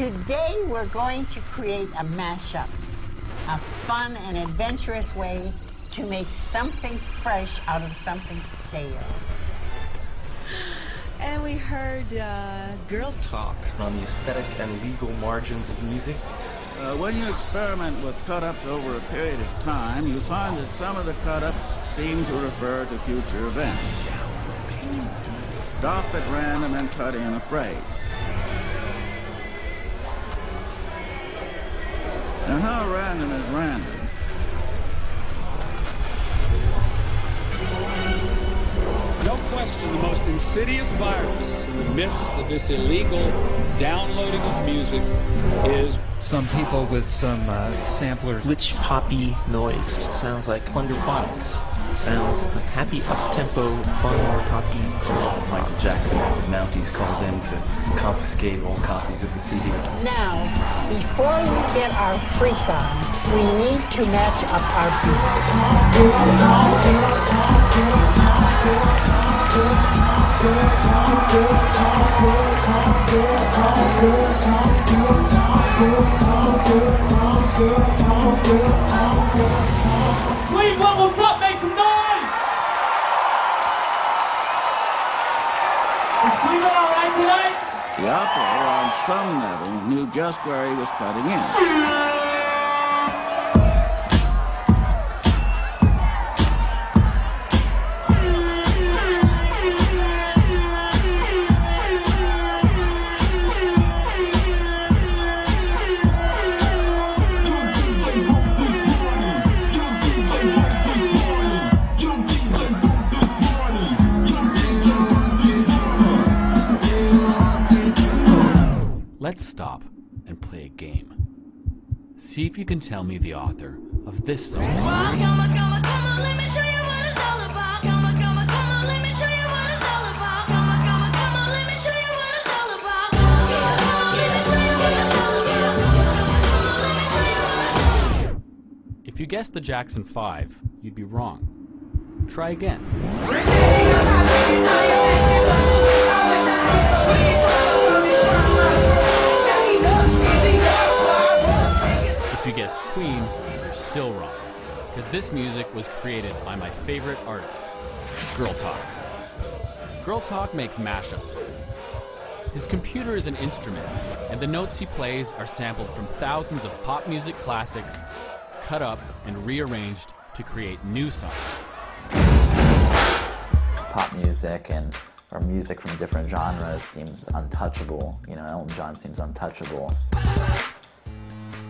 Today we're going to create a mashup, a fun and adventurous way to make something fresh out of something stale. And we heard Girl Talk. On the aesthetic and legal margins of music. When you experiment with cut-ups over a period of time, you find that some of the cut-ups seem to refer to future events. Stop at random and cut in a phrase. Now, how random is random? No question, the most insidious virus in the midst of this illegal downloading of music is some people with some samplers. Rich poppy noise sounds like Plunderphonics. Sounds like happy up-tempo, fun, poppy. Michael Jackson with Mounties called in to confiscate all copies of the CD. Now, before we get our freak on, we need to match up our Please, levels up, make some noise! Is Cleveland all right tonight? The operator, on some level, knew just where he was cutting in. Let's stop and play a game. See if you can tell me the author of this song. If you guessed the Jackson 5, you'd be wrong. Try again. If you guessed Queen, you're still wrong, because this music was created by my favorite artist, Girl Talk. Girl Talk makes mashups. His computer is an instrument, and the notes he plays are sampled from thousands of pop music classics, cut up and rearranged to create new songs. Pop music and or music from different genres seems untouchable. You know, Elton John seems untouchable.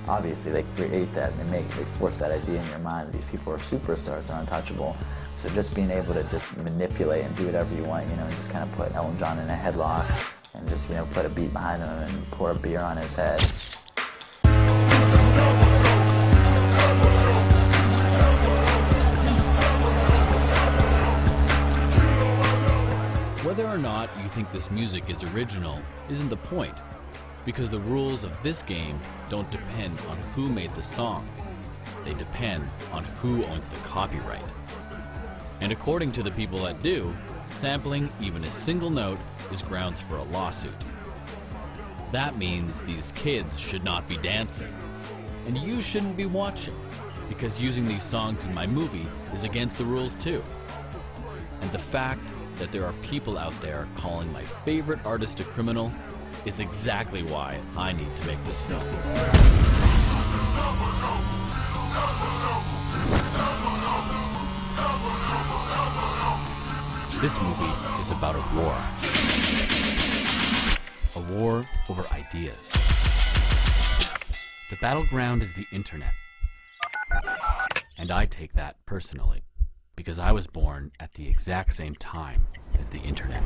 Obviously, they create that and they force that idea in your mind that these people are superstars, they're untouchable. So just being able to just manipulate and do whatever you want, you know, and just kind of put Elton John in a headlock and just, you know, put a beat behind him and pour a beer on his head. Whether or not you think this music is original isn't the point, because the rules of this game don't depend on who made the songs. They depend on who owns the copyright. And according to the people that do, sampling even a single note is grounds for a lawsuit. That means these kids should not be dancing. And you shouldn't be watching, because using these songs in my movie is against the rules too. And the fact that there are people out there calling my favorite artist a criminal is exactly why I need to make this film. This movie is about a war. A war over ideas. The battleground is the internet. And I take that personally, because I was born at the exact same time as the internet.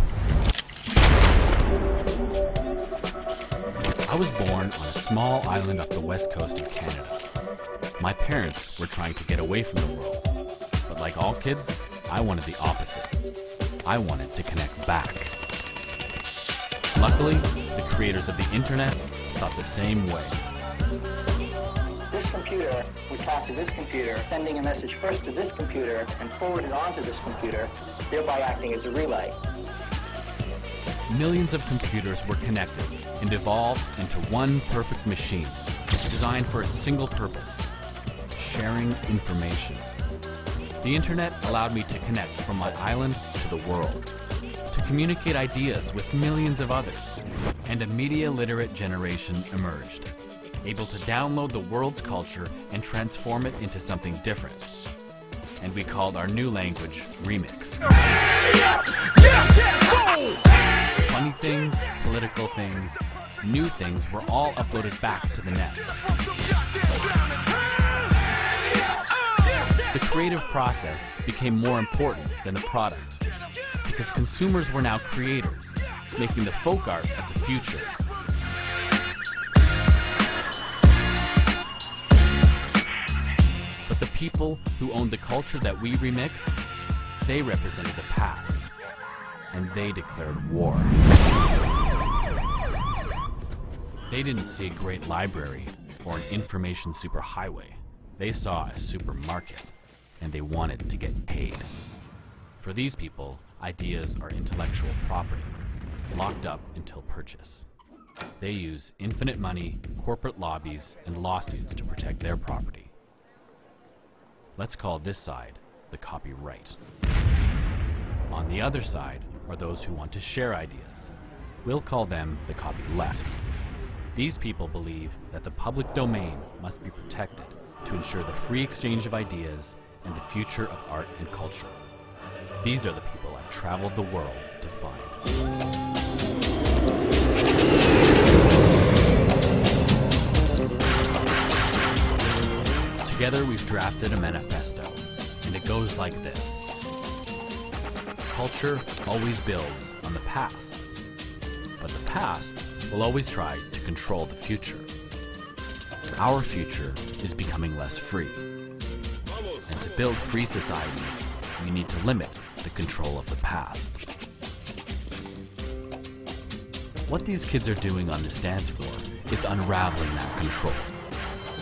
I was born on a small island off the west coast of Canada. My parents were trying to get away from the world, but like all kids, I wanted the opposite. I wanted to connect back. Luckily, the creators of the internet thought the same way. This computer would talk to this computer, sending a message first to this computer and forward it on to this computer, thereby acting as a relay. millions of computers were connected and evolved into one perfect machine, designed for a single purpose: sharing information. The internet allowed me to connect from my island to the world, to communicate ideas with millions of others, and a media-literate generation emerged, able to download the world's culture and transform it into something different. And we called our new language Remix. Funny things, political things, new things were all uploaded back to the net. The creative process became more important than the product, because consumers were now creators, making the folk art of the future. But the people who owned the culture that we remixed, they represented the past, and they declared war. They didn't see a great library or an information superhighway. They saw a supermarket, and they wanted to get paid. For these people, ideas are intellectual property, locked up until purchase. They use infinite money, corporate lobbies, and lawsuits to protect their property. Let's call this side the copyright. On the other side are those who want to share ideas. We'll call them the copyleft. These people believe that the public domain must be protected to ensure the free exchange of ideas and the future of art and culture. These are the people I've traveled the world to find. Together we've drafted a manifesto, and it goes like this. Culture always builds on the past, but the past will always try to control the future. Our future is becoming less free, and to build free societies, we need to limit the control of the past. What these kids are doing on this dance floor is unraveling that control.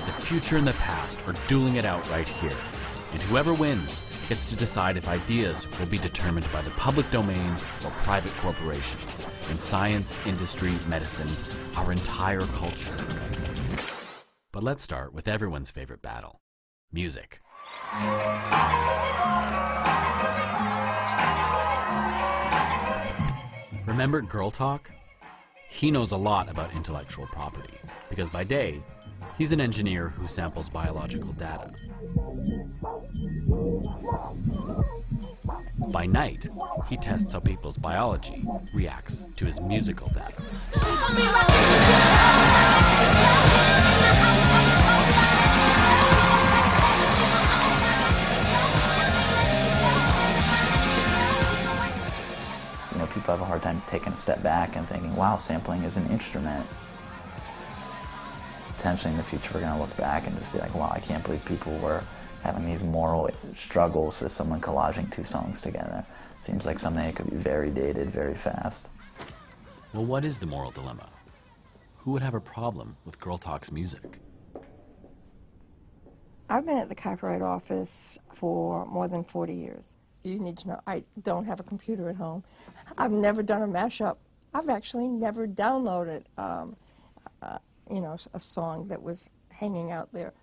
The future and the past are dueling it out right here, and whoever wins gets to decide if ideas will be determined by the public domain or private corporations in science, industry, medicine, our entire culture. But let's start with everyone's favorite battle: music. Remember Girl Talk? He knows a lot about intellectual property, because by day, he's an engineer who samples biological data. By night, he tests how people's biology reacts to his musical data. You know, people have a hard time taking a step back and thinking, wow, sampling is an instrument. Potentially in the future we're going to look back and just be like, wow, I can't believe people were having these moral struggles for someone collaging two songs together. Seems like something that could be very dated very fast. Well, what is the moral dilemma? Who would have a problem with Girl Talk's music? I've been at the Copyright Office for more than 40 years. You need to know, I don't have a computer at home. I've never done a mashup. I've actually never downloaded, you know, a song that was hanging out there.